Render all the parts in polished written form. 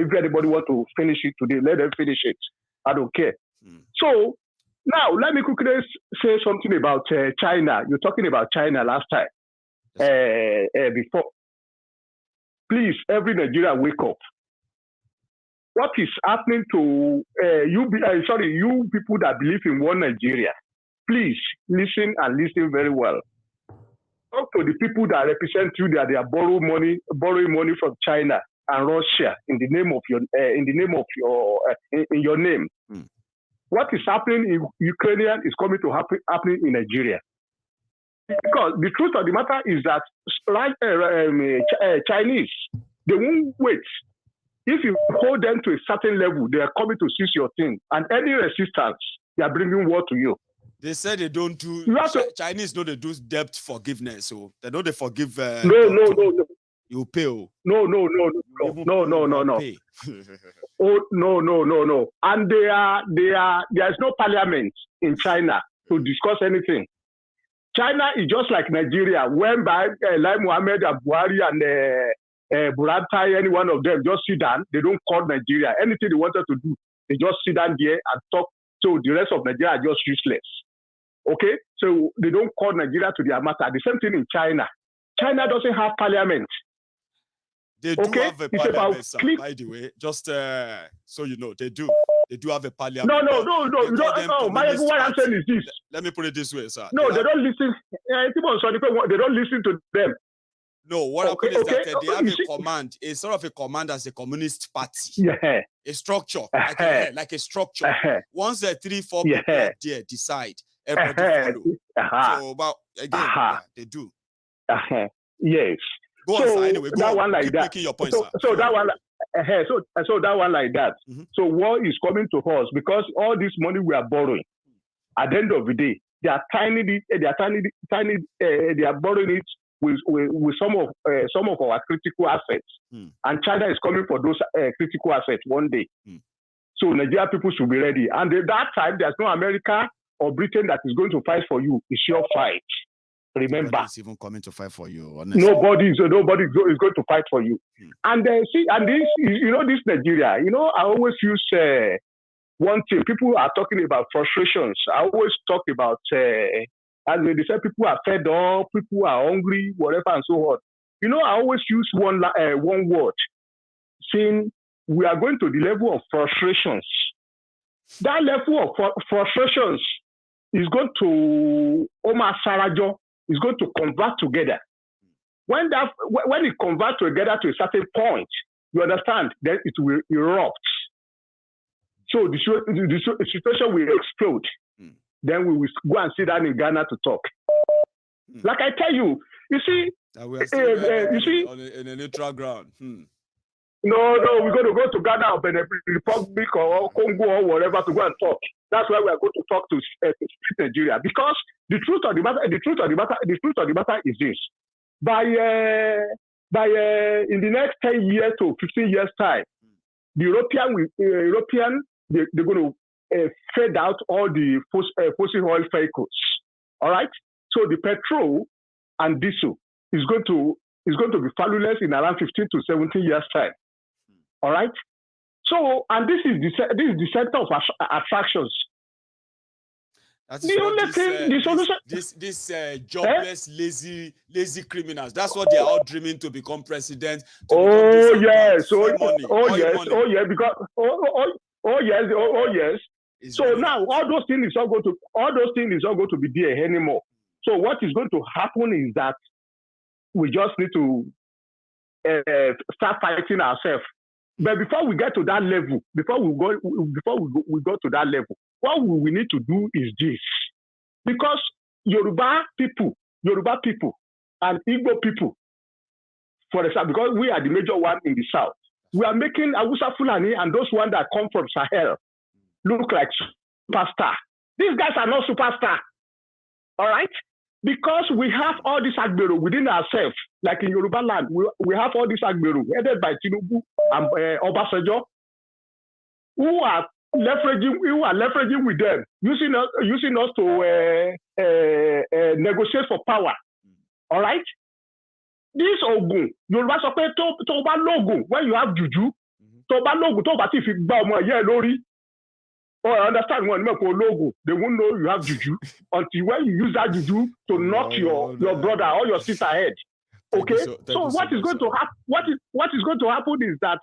If anybody want to finish it today, let them finish it. I don't care. So now let me quickly say something about China. You're talking about China last time. Before, please, every Nigerian wake up. What is happening to you people that believe in one Nigeria? Please listen and listen very well. Talk to the people that represent you that they are borrowing money from China and Russia in the name of your in your name. What is happening in Ukraine is coming to happen in Nigeria. Because the truth of the matter is that Chinese, they won't wait. If you hold them to a certain level, they are coming to seize your thing. And any resistance, they are bringing war to you. They said they don't do Chinese know they do debt forgiveness, so they know they forgive. No. You pay. No. Pay. Oh no. And there's no parliament in China to discuss anything. China is just like Nigeria, when by like Mohammed and Buhari and Buratai, any one of them just sit down. They don't call Nigeria. Anything they wanted to do, they just sit down there and talk. So the rest of Nigeria are just useless. Okay? So they don't call Nigeria to their matter. The same thing in China. China doesn't have parliament. They do have a parliament, sir, by the way. Just so you know, they do. They do have a parliament. No. What I'm saying is this. Let me put it this way, sir. No, they don't listen. They don't listen to them. No, what happened is that they have a command. It's sort of a command as a communist party. Yeah. A structure, like a structure. Once the 3-4 people there decide, everybody follow. So, but again, they do. Yes. Go on, sir. Anyway, that one like that. Your point, so that one, so that one like that. So war is coming to us because all this money we are borrowing. At the end of the day, they are borrowing it with some of our critical assets, and China is coming for those critical assets one day. So Nigerian people should be ready. And at that time, there's no America or Britain that is going to fight for you. It's your fight. Remember, nobody's even coming to fight for you. Honestly. Nobody is going to fight for you. And this, this Nigeria. I always use one thing. People are talking about frustrations. I always talk about and they say people are fed up, people are hungry, whatever and so on. I always use one word, saying we are going to the level of frustrations. That level of frustrations is going to Omar Sarajo is going to convert together. When it converts together to a certain point, you understand, then it will erupt. So the situation will explode. Then we will go and sit down in Ghana to talk. Like I tell you, you see, on a neutral ground. No, we're going to go to Ghana or Benin Republic or Congo or whatever to go and talk. That's why we are going to talk to Nigeria, because the truth of the matter is this: by in the next 10 years to 15 years time, the European they're going to fade out all the fossil oil vehicles. All right, so the petrol and diesel is going to be valueless in around 15 to 17 years time. All right. So, and this is the center of attractions. That's the only thing. This jobless, lazy criminals. That's what they are all dreaming to become president. Yes. So now all those things is not going to be there anymore. So what is going to happen is that we just need to start fighting ourselves. But before we get to that level, before we go to that level, what we need to do is this. Because Yoruba people and Igbo people, for example, because we are the major one in the south, we are making Hausa Fulani and those ones that come from Sahel look like superstar. These guys are not superstar. All right? Because we have all this Agbero within ourselves, like in Yoruba land, we have all this Agbero headed by Tinubu and Obasanjo, who are leveraging with them, using us to negotiate for power. All right? This Ogun, Yoruba Sope Toba Logun, when you have Juju, tó bá lóògùn tó bá ti fi gbá ọmọ ìyá ẹ lórí. Oh, I understand one logo. They won't know you have juju until when you use that juju to knock your brother or your sister head. Okay. So what is going to happen? What is going to happen is that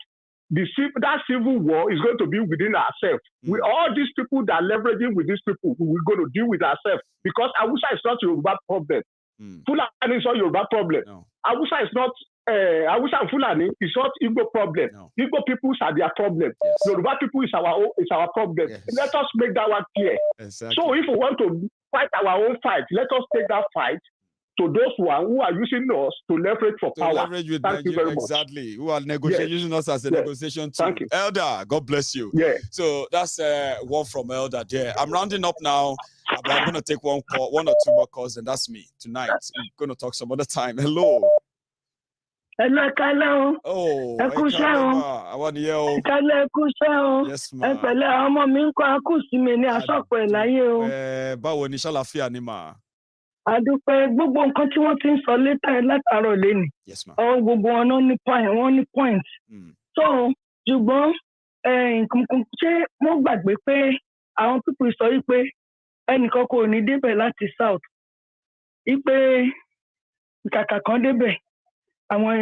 that civil war is going to be within ourselves. We all these people that are leveraging with these people, we're going to deal with ourselves because Hausa is not Yoruba problem. Fulani is not Yoruba problem. No. Hausa is not. Hausa and Fulani is not Igbo problem. No. Igbo people are their problem. Yes. Yoruba people is our problem. Yes. Let us make that one clear. Exactly. So if we want to fight our own fight, let us take that fight to those who are using us to leverage for power. Leverage with Thank you very much. Exactly. Who are negotiating using us as a negotiation tool. Thank you. Elder, God bless you. Yeah. So that's one from Elder there. I'm rounding up now. But I'm going to take one or two more calls, and that's me tonight. We're going to talk some other time. Hello. Hello, Kalo. Oh, I want to yell. Yes, ma'am. Báwo ni ṣàlàáfíà ni mà? Àdúpẹ́ gbogbo nǹkan tí wọ́n ti ń sọ látàárọ̀ lẹ́nu. Yes, ma'am. Gbogbo wọn ní point. So, ṣùgbọ́n ṣé mo gbàgbé pé àwọn people sọ wípé ẹnìkan kò ní débẹ̀ láti south. Wípé kàkà kan débẹ̀. Àwọn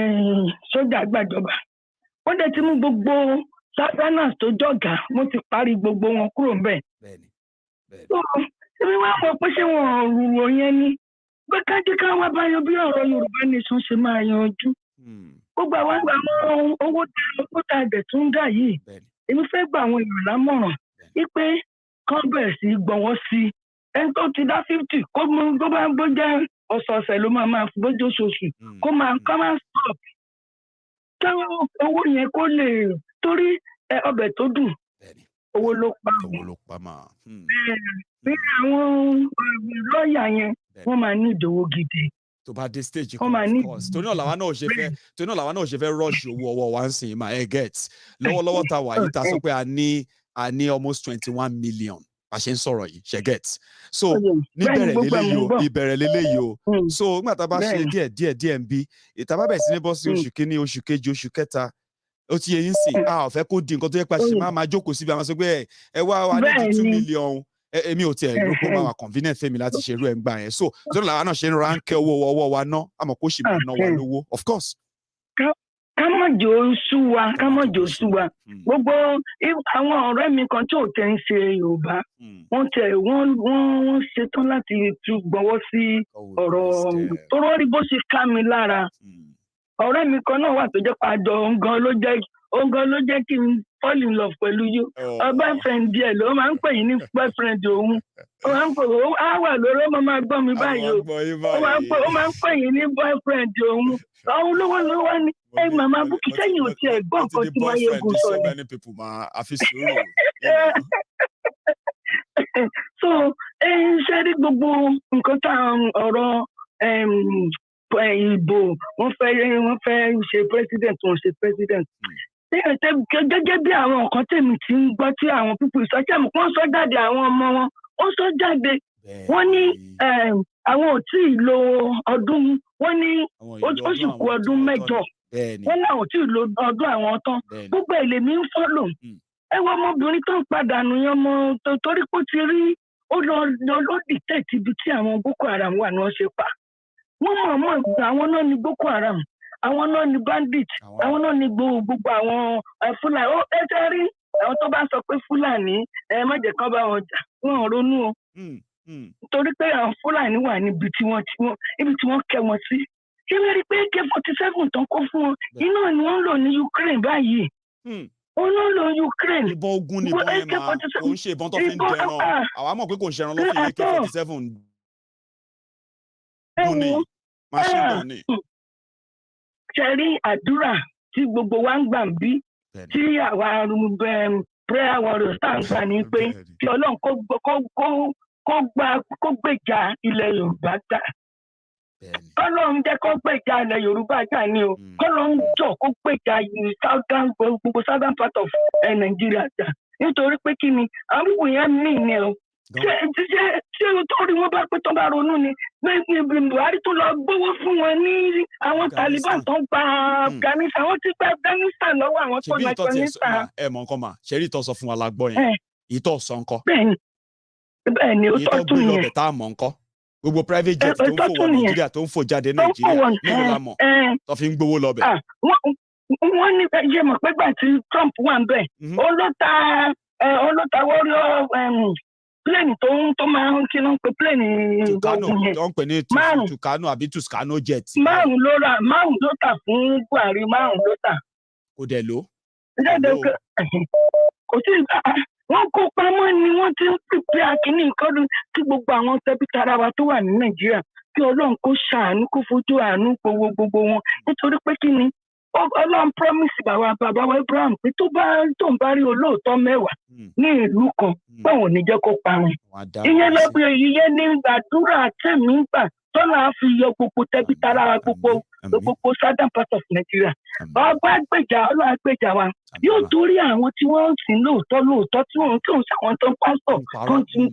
sójà gbàjọba wọ́n dẹ̀ ti mú gbogbo southerners tó jọ̀gá wọ́n ti parí gbogbo wọn kúrò ńbẹ̀. Bẹ́ẹ̀ni. So èmi wá mọ̀ pé ṣé wọn rúro yẹn ni pé ká wá báyọ̀ bí ọ̀rọ̀ Yorùbá nation ṣe máa yanjú. Gbogbo àwọn owó tá a dẹ̀ tún dà yìí èmi fẹ́ gba àwọn èèyàn lámọ̀ràn wípé kán bẹ̀rẹ̀ sí gbọ̀wọ́ sí ẹni tó ti dá 50 kó bá ń bójá ọ̀sọ̀ọ̀sẹ̀ ló máa bójú oṣooṣù kó máa stop káwọn owó yẹn kó lè torí ọbẹ̀ tó dùn owó ló pa máa. bí àwọn lọ́ọ̀yà yẹn wọ́n máa ní ìdòwò gidi. tó bá dé stage kan of course torí náà làwa náà ṣe fẹ́ rush owó ọwọ́ wa ń sìn máa get lọ́wọ́lọ́wọ́ ta wà yìí ta sọ pé a ní almost 21 million. A ṣe ń sọ̀rọ̀ yìí ṣe get so ìbẹ̀rẹ̀ lélẹ́yìí o so nígbà tá a bá ṣe díẹ̀ ń bí ìta bá bẹ̀rẹ̀ sí ní bọ́ sí oṣù kínní oṣù kejì oṣù kẹta ó ti yẹ yín sìn a ò fẹ́ kó di nǹkan tó yẹ pé a ṣe máa jókòó síbi àwọn sọ pé ẹ wá wa ní 2 million èmi ò tiẹ̀ ló kó máa wà convenient fẹ́mi láti ṣe irú ẹ̀ ń gbà yẹn so ìjọba làwọn náà ṣe ń ránkẹ́ owó ọwọ́ wa ná àmọ́ kó sì máa ná wa lówó of course. ká má jò ó sú wa gbogbo àwọn ọ̀rẹ́ mi kan tí ò tẹ́ ń ṣe Yorùbá wọ́n ṣetán láti tún gbọ́wọ́ sí ọ̀rọ̀ tó rọ́rí bó ṣe ká mi lára ọ̀rẹ́ mi kan náà wà tó jẹ́ pàjọ òǹgan ló jẹ́ kí n fall in love pẹ̀lú yóò boyfriend díẹ̀ ló máa ń pè yín ní boyfriend òun ó máa ń pè á wà lórí ó máa gbọ́ mi báyìí ó máa ń pè yín ní boyfriend òun àwọn olówó ló wá ní màmá Bukky sẹ́yìn ò tiẹ̀ gbọ́ nǹkan tí wọ́n yẹ kó sọ ni. So ṣe rí gbogbo nǹkan tá ọ̀rọ̀ ìbò wọ́n fẹ́ ṣe president wọ́n ṣe president. Gẹ́gẹ́ bí àwọn nǹkan tèmi ti ń gbọ́ tí àwọn pípọ̀ ìsọ̀kẹ́mù wọ́n sọ jáde àwọn ọmọ wọn wọ́n sọ jáde wọ́n ní àwọn ò tí ì lo ọdún wọ́n ní ó sì kù ọdún 8 wọ́n náà ò tí ì lo ọdún àwọn tán gbogbo èlé mi ń fọ́lò ẹ wọ ọmọbìnrin tó ń padànù yẹn mọ torí pé ó ti rí ó lọ dìtẹ́ẹ̀tì ibi tí àwọn Boko Haram wà ní wọ́n ṣe pa wọ́n mọ̀ àwọn náà ní Boko Haram àwọn náà ní bandit àwọn náà ní gbogbo àwọn Fúlàní ó ẹ rí àwọn tó bá sọ pé Fúlàní má jẹ́ kán bá wọn jà wọ́n ronú o torí pé àwọn Fúlàní wà níbi tí wọ́n kẹ́ wọn sí ṣé wọ́n rí pé AK-47 tán kó fún wọn iná ni wọ́n ń lò ní Ukraine báyìí wọ́n ló ń lo Ukraine. ìbọn ogun ni ìbọn yẹn máa kò ń ṣe ìbọn tó fi ń dẹran àwa mọ̀ pé kò ń ṣẹran ló fi AK-47 dún ní machine gun ni. ṣe rí àdúrà tí gbogbo wa ń gbà ń bí tí àwa prayer warriors tá à ń gbà ní pé kí Ọlọ́run kó gbèjà ilẹ̀ Yorùbá jà Ọlọ́run jẹ́ kó gbèjà ilẹ̀ Yorùbá jà ni o Ọlọ́run jọ kó gbèjà gbogbo southern part of Nigeria jà nítorí pé kí ni àwọn pípọ̀ yẹn mí ni o ṣé o tó rí wọn bá pé tó bá ronú ni Buhari tó lọ gbówó fún wọn ní àwọn Taliban tó ń gba Afghanistan wọ́n ti gba Afghanistan lọ́wọ́ àwọn tó ń Afghanistan. ẹ mọ nǹkan mà ṣe rí ìtọ́ sọ fún wa la gbọ́ yẹn ìtọ́ sọ nǹkan. bẹ́ẹ̀ni ó tọ́ tún yẹn ìtọ́ gbé lọ́bẹ̀ tá a mọ̀ nǹkan gbogbo private jet tó ń fò wọ Nàìjíríà tó ń fò jáde Nàìjíríà nínú la mọ̀ tó fi ń gbówó lọ́bẹ̀. wọ́n ní ṣe mọ̀ pé gbà tí Trump wà ń bẹ̀ ó ló ta warrior plane tó máa ń kí ló ń pe plane Tucano tó ń pè ní Tucano àbí Tuscano jet. márùn ló tà fún Buhari márùn ló tà. kò dẹ̀ ló. kò sí wọ́n kó pamọ́ ni wọ́n ti ń pèpè àkíní nǹkan tí gbogbo àwọn tẹbí tara wa tó wà ní Nàìjíríà kí Ọlọ́run kó ṣàánú kó fojú àánú gbogbo wọn nítorí pé kí ni Ọlọ́run promise bàbá wa Abraham pé tó ń bá rí olóòótọ́ mẹ́wàá ní ìlú kan báwọn ò ní jẹ́ kó parun. ìyẹn lọ́gbẹ̀ ìyẹn ní gbàdúrà tẹ̀mí gbà tọ́lá fi yọ gbogbo tẹbí tara gbogbo southern part of Nigeria. ọba gbèjà Ọlọ́run àgbèjà wa yóò torí àwọn tí wọ́n ń sìn lóòótọ́ tí wọ́n ń sàwọn tó ń pásítọ̀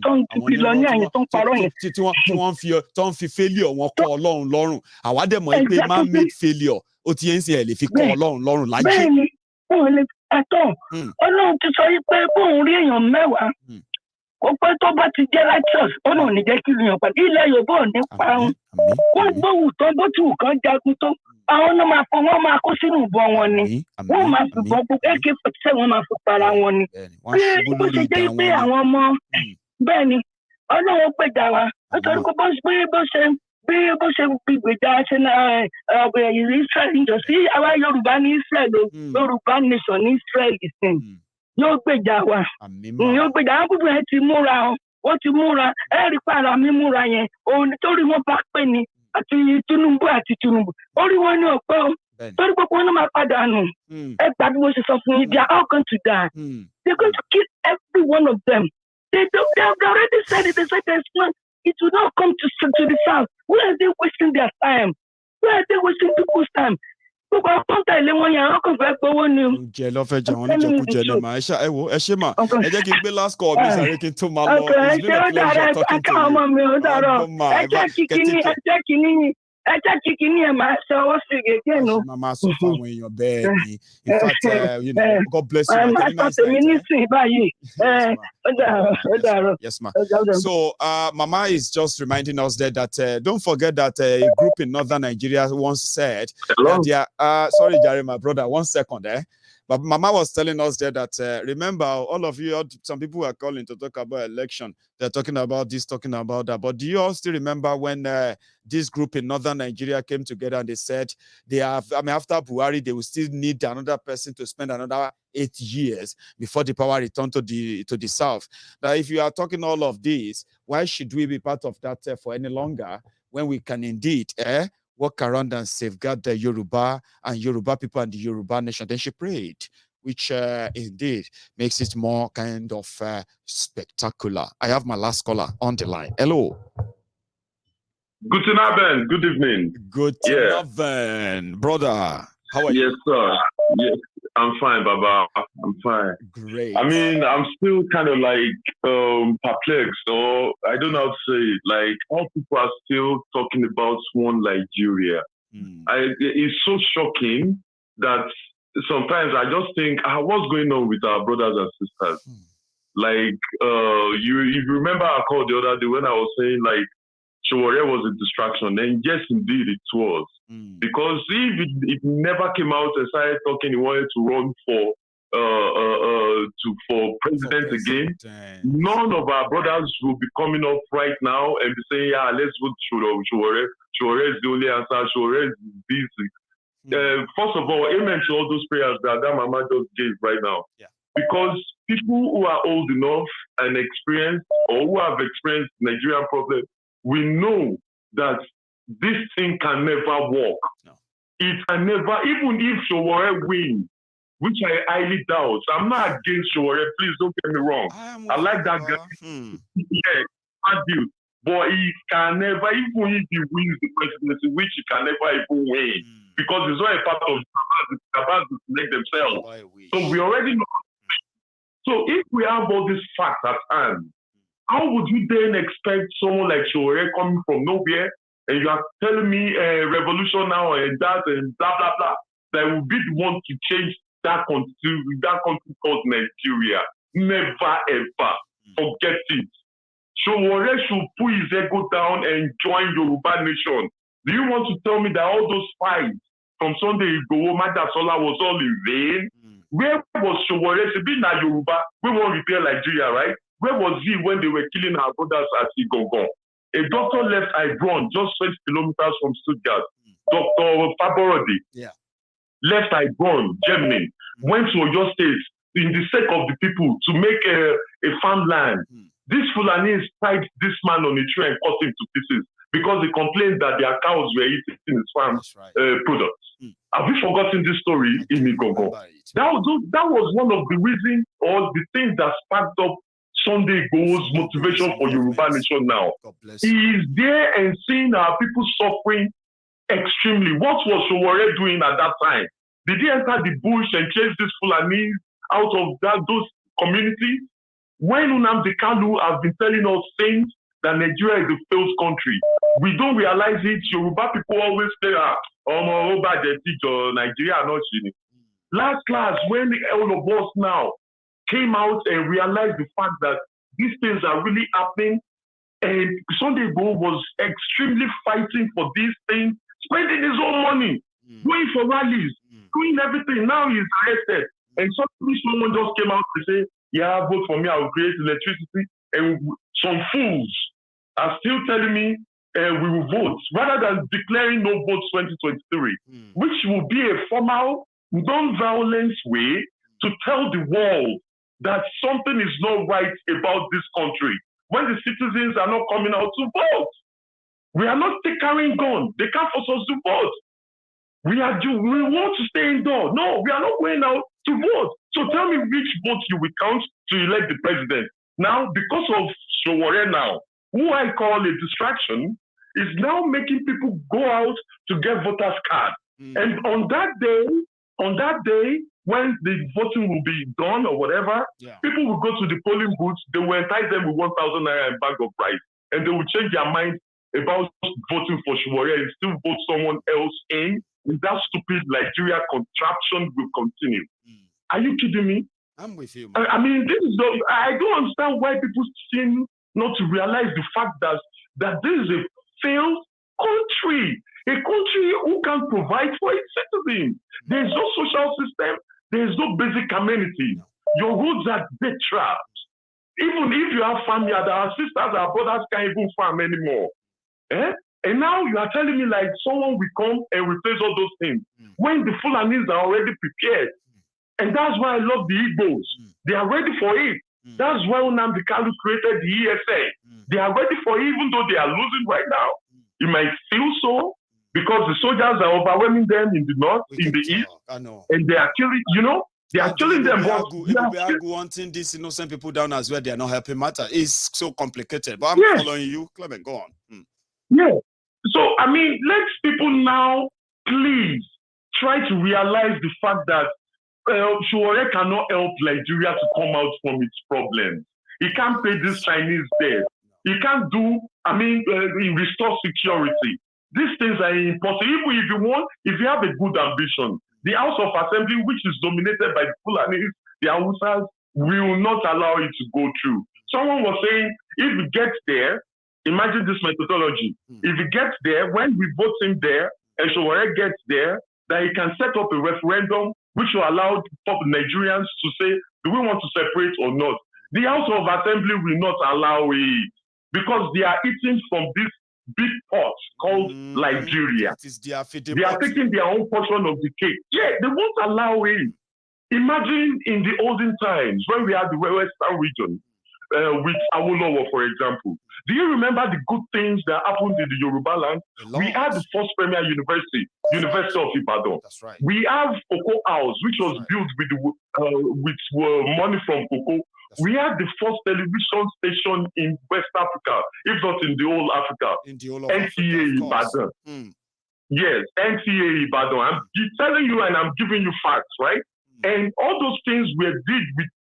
tó ń dúpì lọ ní àyè tó ń parọ́ yẹn. tí wọ́n fi failure wọn kọ́ Ọlọ́run lọ́rùn àwa dẹ̀ mọ̀ pé man made failure ó ti yẹn ń sìn ẹ̀ lè fi kọ́ Ọlọ́run lọ́rùn láyé. bẹ́ẹ̀ni wọn lè ẹ̀tọ́ Ọlọ́run ti sọ pé bóun rí èèyàn mẹ́wàá kó pé tó bá ti jẹ́ righteous Ọlọ́run ní jẹ́ kí èèyàn pàdé ilẹ̀ Yorùbá ò ní parun wọ́n gbóhùn tó bó ti wù kán jagun tó àwọn náà wọ́n máa kó sínú ìbọn wọn ni wọ́n máa fi bọ́ gbogbo AK-47 wọ́n máa fi para wọn ni bó ṣe jẹ́ pé àwọn ọmọ bẹ́ẹ̀ ni Ọlọ́run gbèjà wa nítorí pé bó ṣe fi gbèjà ṣe Israel jọ sí àwa Yorùbá ní Israel Yorùbá nation ní Israel ìsìn yóò gbèjà wa yóò gbèjà àwọn gbogbo ẹ̀ ti múra wọ́n ti múra ẹ̀rí pààrọ̀ mi múra yẹn òun nítorí wọ́n bá pè ní àti Tinubu orí wọn ní ọ̀pẹ́ o torí gbogbo wọn náà máa padà nù ẹ gbàgbé bó ṣe sọ fún yín they are all going to die they are going to kill every one of them they have already said it. They said it will not come to the south. Where are they wasting their time? Where are they wasting people's time? gbogbo àpọ́ńtà ilé wọn yẹn àwọn kan fẹ́ gbowó ni o. jẹ lọ́fẹ̀ẹ́ jẹ àwọn oníjẹkújẹ ni mà ẹ ṣe mà ẹ jẹ́ kí n gbé last call mi sáré kí n tó máa lọ. ẹ ṣe ó dára ẹ ká ọmọ mi ó dára ẹ jẹ́ kíkiní ẹ máa ṣe ọwọ́ sí gègé nù. máa sọ fún àwọn èèyàn bẹ́ẹ̀ ni in fact God bless you. máa sọ tèmi nísìnyí báyìí ó dára. Yes ma. So Mama is just reminding us there that don't forget that a group in northern Nigeria once said that they are sorry Jerry my brother 1 second but Mama was telling us there that remember all of you some people are calling to talk about election. They're talking about this, talking about that. But do you all still remember when this group in northern Nigeria came together and they said after Buhari, they will still need another person to spend another 8 years before the power return to the south. Now, if you are talking all of this, why should we be part of that for any longer when we can indeed work around and safeguard the Yoruba and Yoruba people and the Yoruba nation? Then she prayed, which indeed makes it more kind of spectacular. I have my last caller on the line. Hello. Guten Abend. Good evening. Guten Abend, brother. How are you? Yes, sir. Yes, I'm fine, Baba. I'm fine. Great. I mean, I'm still kind of like perplexed, or I don't know how to say it. Like, all people are still talking about one Nigeria. It's so shocking that sometimes I just think, what's going on with our brothers and sisters? Like, if you remember our call the other day when I was saying, like, Showore was a distraction, and yes, indeed, it was. Because if it never came out and started talking, he wanted to run for president again, none of our brothers will be coming up right now and be saying, yeah, let's vote Showore. Showore is the only answer. Showore is busy. First of all, amen to all those prayers that Mama just gave right now. Yeah. Because people who are old enough and experienced, or who have experienced Nigerian problems, we know that this thing can never work. No. It can never, even if Showore wins, which I highly doubt. I'm not against Showore, please don't get me wrong. I like that guy. Yeah, I do. But he can never, even if he wins the presidency, which he can never even win, because it's not a part of the Kabaz to select themselves. So we already know. So if we have all these facts at hand, how would you then expect someone like Shore coming from nowhere and you are telling me revolution now and that and blah blah blah that will be the one to change that country called Nigeria? Never ever. Forget it. Shore should put his ego down and join Yoruba Nation. Do you want to tell me that all those fights from Sunday Igboho, Madasola was all in vain? Where was Shore? Be na Yoruba. We won't repair Nigeria, right? Where was he when they were killing our brothers at Igongon? A doctor left Ibron, just 20 kilometers from Stuttgart. Dr. Faborodi left Ibron, Germany, went to Oyo State in the sake of the people to make a farmland. These Fulanis tied this man on a tree and cut him to pieces because they complained that their cows were eating his farm products. Have you forgotten this story in Igongon? That was one of the reasons or the things that sparked up Sunday Igboho's motivation for Yoruba Nation now. He is there and seeing our people suffering extremely. What was Showore doing at that time? Did he enter the bush and chase these Fulanis out of those communities? When Nnamdi Kanu has been telling us things that Nigeria is a failed country, we don't realize it. Yoruba people always say, Nigeria not cheating. Last class, when all of us now came out and realized the fact that these things are really happening, and Sunday Igboho was extremely fighting for these things, spending his own money, going for rallies, doing everything. Now he's arrested. And suddenly someone just came out to say, yeah, vote for me, I will create electricity. And some fools are still telling me we will vote, rather than declaring no votes 2023, which will be a formal, non-violence way to tell the world that something is not right about this country. When the citizens are not coming out to vote, we are not carrying guns. They can't force us to vote. We want to stay indoors. No, we are not going out to vote. So tell me which votes you will count to elect the president. Now, because of Showore now, who I call a distraction, is now making people go out to get voters' cards. And on that day, when the voting will be done or whatever, people will go to the polling booths, they will entice them with 1,000 naira and bag of rice, and they will change their mind about voting for Showore and still vote someone else in. And that stupid Nigeria contraption will continue. Are you kidding me? I'm with you. I mean, I don't understand why people seem not to realize the fact that this is a failed country. A country who can provide for its citizens. There is no social system. There is no basic amenity. Your roads are dead trapped. Even if you have family, our sisters, our brothers can't even farm anymore. And now you are telling me like someone will come and replace all those things when the Fulanis are already prepared. And that's why I love the Igbos. They are ready for it. That's why Nnamdi Kanu created the ESA. They are ready for it, even though they are losing right now. You might feel so, because the soldiers are overwhelming them in the north, in the east, and they are killing, they are killing them. Wanting these innocent people down as well, they are not helping matter. It's so complicated. But I'm following you. Clement, go on. Yeah. So, I mean, let people now, please, try to realize the fact that Showore cannot help Nigeria to come out from its problems. He can't pay this Chinese debt. He can't restore security. These things are impossible. Even if you have a good ambition, the House of Assembly, which is dominated by the Fulanis, the Hausas, will not allow it to go through. Someone was saying, if it gets there, imagine this methodology. If it gets there, when we vote him there, and Showore gets there, that he can set up a referendum which will allow Nigerians to say, do we want to separate or not? The House of Assembly will not allow it because they are eating from this big pot called Nigeria. They are taking their own portion of the cake. Yeah, they won't allow it. Imagine in the olden times when we had the Western region, with Awolowo, for example. Do you remember the good things that happened in the Yoruba land? We had the first premier university, University of Ibadan. That's right. We have Cocoa House, which was built with money from cocoa. We had the first television station in West Africa, if not in the whole Africa. In the whole of NTA Africa, Ibadan. Yes, NTA Ibadan. I'm telling you and I'm giving you facts, right? And all those things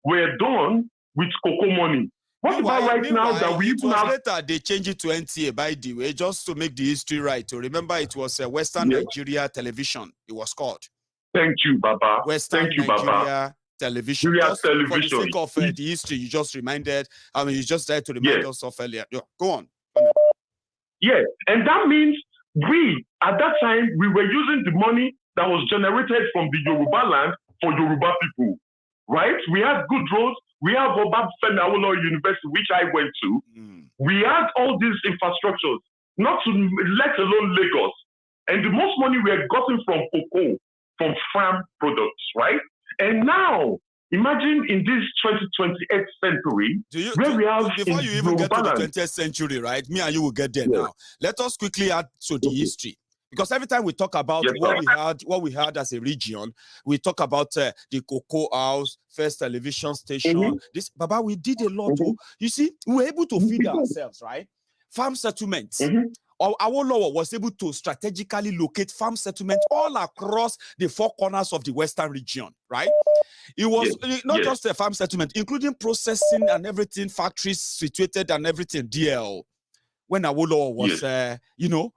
were done with cocoa money. What about right now that we even have... later they changed it to NTA, by the way, just to make the history right. To remember, it was Western Nigeria Television. It was called. Thank you, Baba. Western Nigeria Television. Just television. For the sake of the history, you just reminded. I mean, you just tried to remind us of earlier. Yeah, go on. Yeah, and that means we, at that time, we were using the money that was generated from the Yoruba land for Yoruba people, right? We had good roads. We have Obafemi Awolowo University, which I went to. We had all these infrastructures, not to let alone Lagos. And the most money we had gotten from cocoa, from farm products, right? And now, imagine in this 20th century, where we have... Before you even get to the 20th century, right? Me and you will get there now. Let us quickly add to the history. Because every time we talk about what we had as a region, we talk about the Cocoa House, First Television Station. This, Baba, we did a lot. You see, we were able to feed ourselves, right? Farm settlements. Awolowo was able to strategically locate farm settlements all across the four corners of the Western region, right? It was not just a farm settlement, including processing and everything, factories situated and everything, DL. When Awolowo was,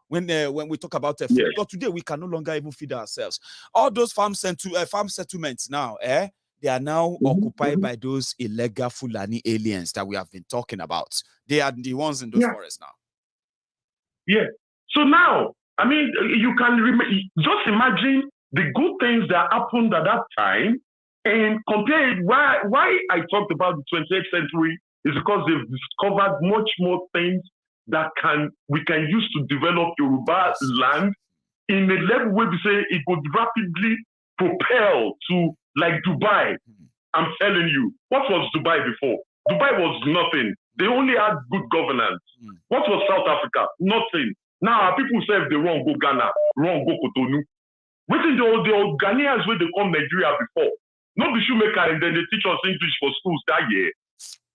when we talk about food, but today we can no longer even feed ourselves. All those farm settlements now, they are now occupied by those illegal Fulani aliens that we have been talking about. They are the ones in those forests now. Yeah. So now, I mean, you can just imagine the good things that happened at that time and compare it. Why I talked about the 20th century is because they've discovered much more things that we can use to develop Yoruba land in a level where we say it could rapidly propel to like Dubai. I'm telling you, what was Dubai before? Dubai was nothing. They only had good governance. What was South Africa? Nothing. Now people say if they wrong go Ghana, wrong go Cotonou. Waiting the old Ghanaians where they come Nigeria before. Not the shoemaker and then they teach us English for schools that year.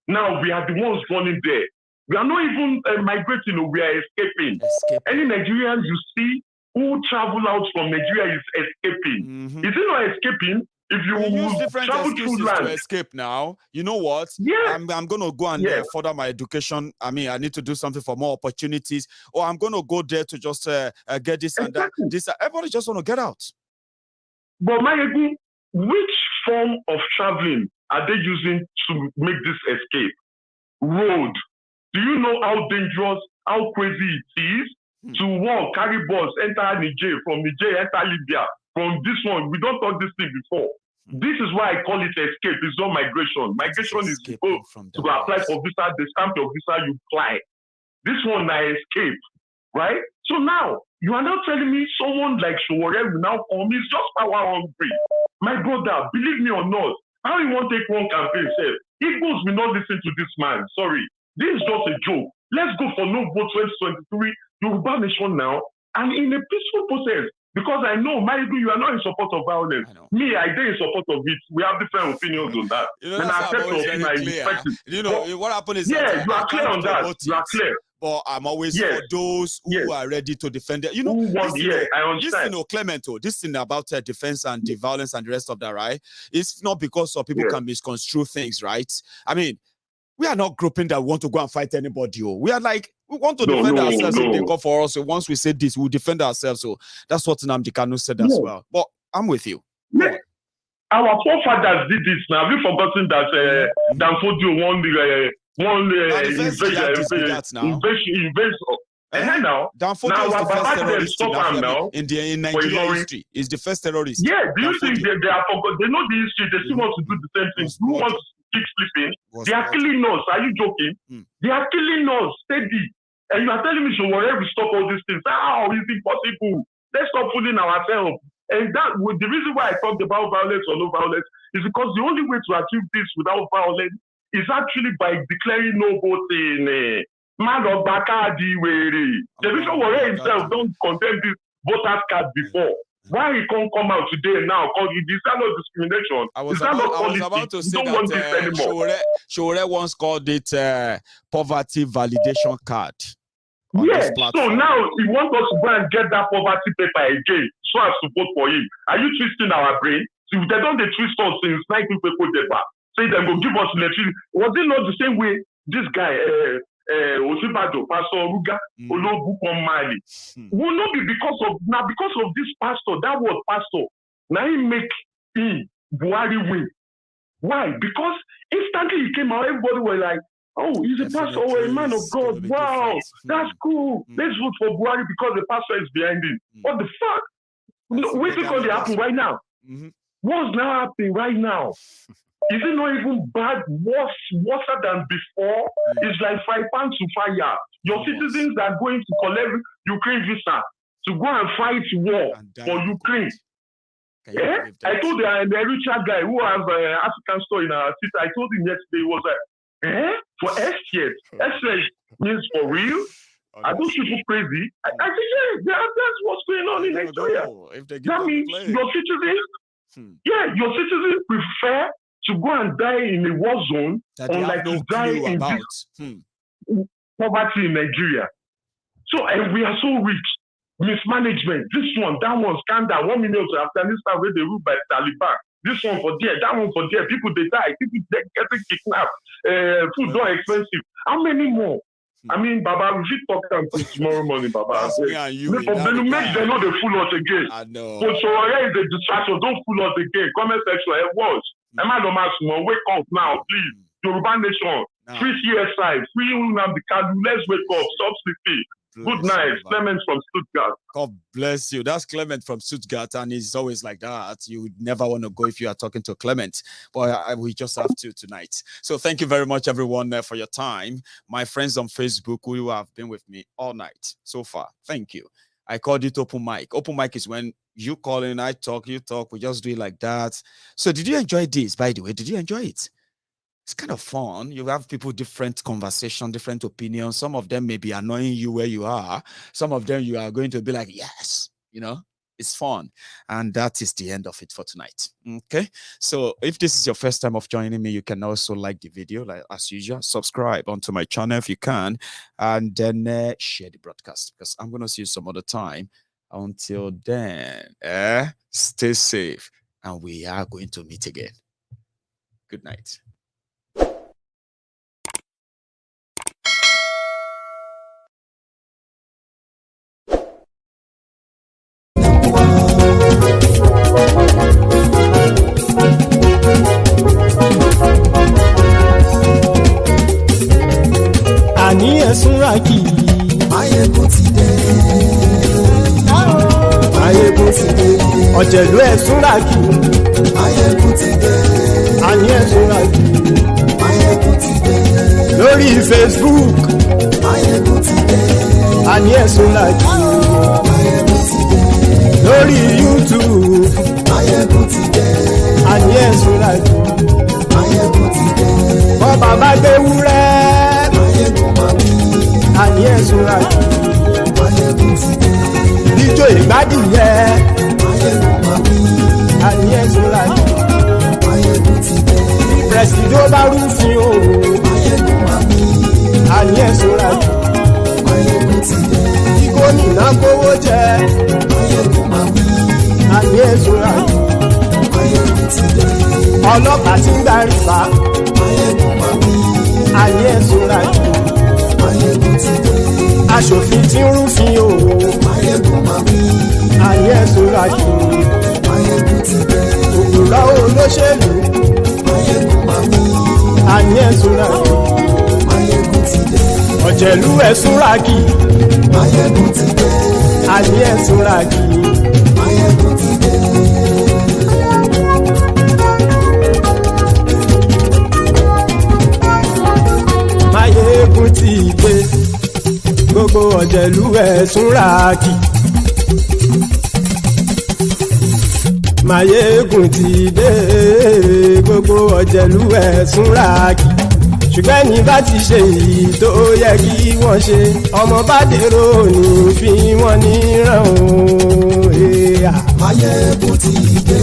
Now we are the ones running there. We are not even migrating, we are escaping. Any Nigerians you see who travel out from Nigeria is escaping. Is it not escaping? If you use different excuses to escape now, you know what? I'm going to go and further my education. I mean, I need to do something for more opportunities. Or I'm going to go there to just get this and that. Everybody just want to get out. But Mayegu, which form of traveling are they using to make this escape? Road. Do you know how dangerous, how crazy it is to walk, carry bus, enter Niger, from Niger, enter Libya, from this one? We don't talk this thing before. This is why I call it escape. It's not migration. Migration is to go apply for visa, they stamp your visa, you fly. This one, I escape, right? So now, you are not telling me someone like Sowore will now come. He's just power hungry. My brother, believe me or not, how you want to take one campaign, sir? Igbos will not listen to this man. Sorry. This is just a joke. Let's go for no vote 2023, Yoruba Nation now, and in a peaceful process. Because I know, Maridu, you are not in support of violence. Me, I did in support of it. We have different opinions on that. You know, and I accept your opinion, I respect it. You know, what happened is that you are clear on that. You are clear. But I'm always for those who are ready to defend it. You know, I understand. Clemento, this thing about defense and the violence and the rest of that, right? It's not because some people can misconstrue things, right? I mean, we are not grouping that we want to go and fight anybody. We are like, we want to defend ourselves if they call for us. So once we say this, we'll defend ourselves. So that's what Nnamdi Kanu said as well. But I'm with you. Yeah. Our forefathers did this now. Have you forgotten that Danfodio won the invasion? Now Danfodio is the first terrorist in Nigerian history. Is the first terrorist. Yeah, do you think they are forgotten? They know the history. They still want to do the same thing. Who wants to keep sleeping? They are killing us. Are you joking? They are killing us steady. And you are telling me, so whatever we stop all these things, how is it possible? Let's stop fooling ourselves. And that the reason why I talked about violence or no violence is because the only way to achieve this without violence is actually by declaring no voting. Man of Bakadi Were. The reason why himself don't condemn this voter card before. Why he can't come out today now? Because it is not discrimination. I was about to say that Sowore once called it poverty validation card. Yes, so now he wants us to go and get that poverty paper again so as to vote for him. Are you twisting our brain? So they don't twist us since 19 people paper. Say they go give us electricity. Was it not the same way this guy, Osibajo, Pastor Ruga, Olobukon Mali, will not be because of this pastor, that was pastor. Now he make him Buhari win. Why? Because instantly he came out, everybody was like, oh, he's a pastor, a man of God. Wow, that's cool. Let's vote for Buhari because the pastor is behind him. What the fuck? What's going to happen right now? What's now happening right now? Is it not even bad, worse than before? It's like 5 pounds to fire. Your citizens are going to collect Ukraine visa to go and fight war for Ukraine. I told the Richard guy who has an African store in our city, I told him yesterday, he was like, for STS? STS means for real? Are those people crazy? I said, yeah, that's what's going on in Nigeria. That means your citizens, your citizens prefer to go and die in a war zone unlike to die in poverty in Nigeria. So, and we are so rich. Mismanagement, this one, that one, scandal, 1 million to Afghanistan where they rule by Taliban. This one for there, that one for there. People they die, people they getting kidnapped. Food don't expensive. How many more? I mean, Baba, we should talk until tomorrow morning, Baba. They make them know they fool us again. I know. So here is a distraction. Don't fool us again. Comment section, it was. Wake up now, please. Yoruba Nation, free CSI, free Nnamdi Kanu. Let's wake up. Stop sleeping. Good night, Clement from Stuttgart. God bless you. That's Clement from Stuttgart, and he's always like that. You would never want to go if you are talking to Clement, but we just have to tonight. So thank you very much, everyone, for your time. My friends on Facebook who have been with me all night so far. Thank you. I called it open mic. Open mic is when you call in, I talk, you talk. We just do it like that. So did you enjoy this, by the way? Did you enjoy it? It's kind of fun. You have people, different conversation, different opinions. Some of them may be annoying you where you are. Some of them you are going to be like, yes, it's fun. And that is the end of it for tonight. Okay. So if this is your first time of joining me, you can also like the video, like as usual, subscribe onto my channel if you can, and then share the broadcast, because I'm going to see you some other time. Until then, stay safe, and we are going to meet again. Good night. Àní ẹ̀sùnra kì í. Máyégún ti dé. Máyégún ti dé. Ọ̀jẹ̀lú ẹ̀sùnra kì í. Máyégún ti dé. Àní ẹ̀sùnra kì í. Máyégún ti dé. Lórí Facebook. Máyégún ti dé. Àní ẹ̀sùnra kì í. Máyégún ti dé. Lórí YouTube. Máyégún ti dé. Àní ẹ̀sùnra kì í. Máyégún ti dé. Bọ́ bàbá gbé wúrẹ́. Àní ẹ̀sùnra kì í. Ijó ìgbádìyẹ. Àní ẹ̀sùnra kì í. Pẹ̀sìdó bá rúfin o. Àní ẹ̀sùnra kì í. Tí gómìnà kówó jẹ. Àní ẹ̀sùnra kì í. Ọlọ́pàá tí ń gba rìbá. Àní ẹ̀sùnra kì í. Aṣòfin tí ń rúfin o. Àní ẹ̀sùnra kì í. Òpùrọ́ olóṣèlú. Àní ẹ̀sùnra kì í. Ọ̀jẹ̀lú ẹ̀sùnra kì í. Àní ẹ̀sùnra kì í. Máyégún ti dé. Gbogbo ọ̀jẹ̀lú ẹ̀sùnra kì í. Máyégún ti dé. Gbogbo ọ̀jẹ̀lú ẹ̀sùnra kì í. Ṣùgbọ́n ní bá ti ṣe èyí tó yẹ kí wọ́n ṣe, ọmọ bá dèrò ní fi wọ́n níran o. Máyégún ti dé.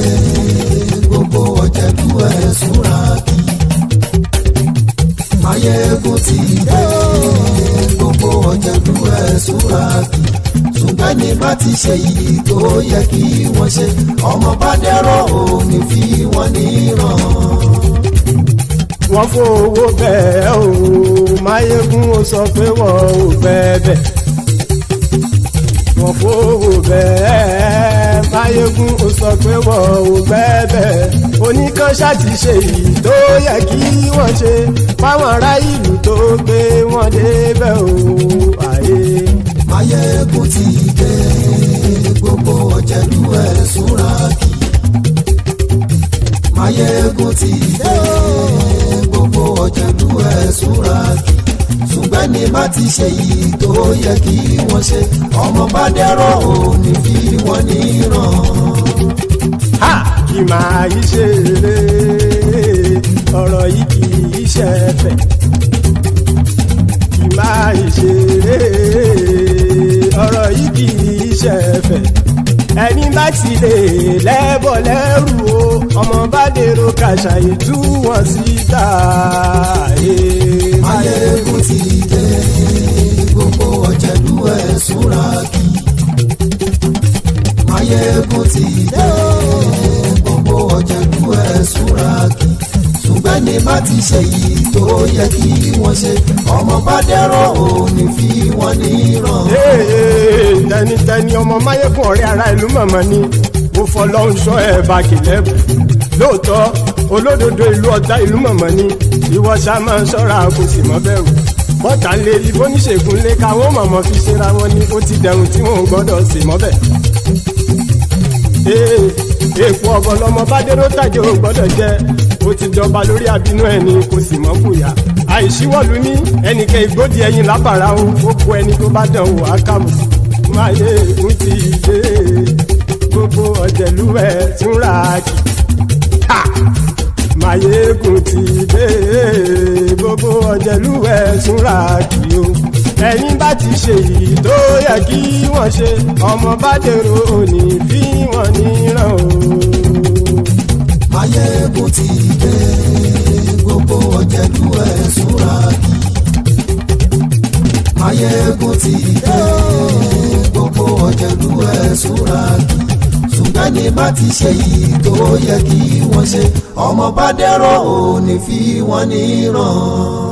Gbogbo ọ̀jẹ̀lú ẹ̀sùnra kì í. Máyégún ti dé. Gbogbo ọ̀jẹ̀lú ẹ̀sùnra kì í. Ṣùgbọ́n ní bá ti ṣe yìí tó yẹ kí wọ́n ṣe, ọmọ bá dẹ́rọ̀ òní fi wọ́n níran. wọ́n fowó bẹ́ẹ̀ o Máyégún ó sọ pé wọ́n ò bẹ́ẹ̀ wọ́n fowó bẹ́ẹ̀ Máyégún ó sọ pé wọ́n ò bẹ́ẹ̀ oníkan ṣáàtì ṣe èyí tó yẹ kí wọ́n ṣe fáwọn ará ìlú tó gbé wọn débẹ̀ o àyè. Máyégún ti dé gbogbo ọ̀jẹ̀lú ẹ̀ súnra kì. Máyégún ti dé gbogbo ọ̀jẹ̀lú ẹ̀ súnra kì. ṣùgbọ́n ní bá ti ṣe yìí tó yẹ kí wọ́n ṣe ọmọ bá dẹ́rọ̀ ò ní fi wọ́n níran. Ha! Kì máa yí ṣe eré ọ̀rọ̀ yìí kì í ṣe ẹ̀fẹ̀. Kì máa yí ṣe eré ọ̀rọ̀ yìí kì í ṣe ẹ̀fẹ̀. Ẹni bá ti lè lẹ́bọ̀ lẹ́rù o ọmọ bá dèrò kàṣàyè tú wọn síta. Máyégún ti dé gbogbo ọ̀jẹ̀lú ẹ̀ súnra kì. Máyégún ti dé gbogbo ọ̀jẹ̀lú ẹ̀ súnra kì. ṣùgbọ́n ní bá ti ṣe yìí tó yẹ kí wọ́n ṣe ọmọ bá dẹ́rọ̀ ò ní fi wọ́n níran. Tẹnitẹni ọmọ Máyégún ọ̀rẹ́ ara ìlú mọ̀mọ́ ni mo fọlọ́run sọ ẹ̀ bá kìlẹ́bù lóòótọ́ olódodo ìlú ọ̀tá ìlú mọ̀mọ́ ni ìwọ ṣá máa ń ṣọ́ra kò sì mọ́ bẹ̀rù bọ́tà lè rí bóníṣègùn lé káwọn mọ̀mọ́ fi ṣera wọn ni ó ti dẹrùn tí wọn ò gbọ́dọ̀ sì mọ́ bẹ̀. èèpo ọ̀bọ lọmọ bá dérò tàjẹ́ ò gbọ́dọ̀ jẹ́ ó ti jọba lórí àbínú ẹni kò sì mọ́ bùyà àìsíwọ́lu ní ẹnìkẹ́ ìgbódì ẹyin lábàrá o ó kó ẹni tó bá dán wò á kàmù. Máyégún ti dé gbogbo ọ̀jẹ̀lú ẹ̀ túnra kì. Máyégún ti dé gbogbo ọ̀jẹ̀lú ẹ̀ túnra kì o. Ẹ̀yin bá ti ṣe yìí tó yẹ kí wọ́n ṣe ọmọ bá dèrò òní fi wọ́n níran o. Máyégún ti dé gbogbo ọ̀jẹ̀lú ẹ̀ súnra kì. Máyégún ti dé gbogbo ọ̀jẹ̀lú ẹ̀ súnra kì. ṣùgbọ́n ní bá ti ṣe yìí tó yẹ kí wọ́n ṣe ọmọ bá dẹ́rọ̀ ò ní fi wọ́n níran.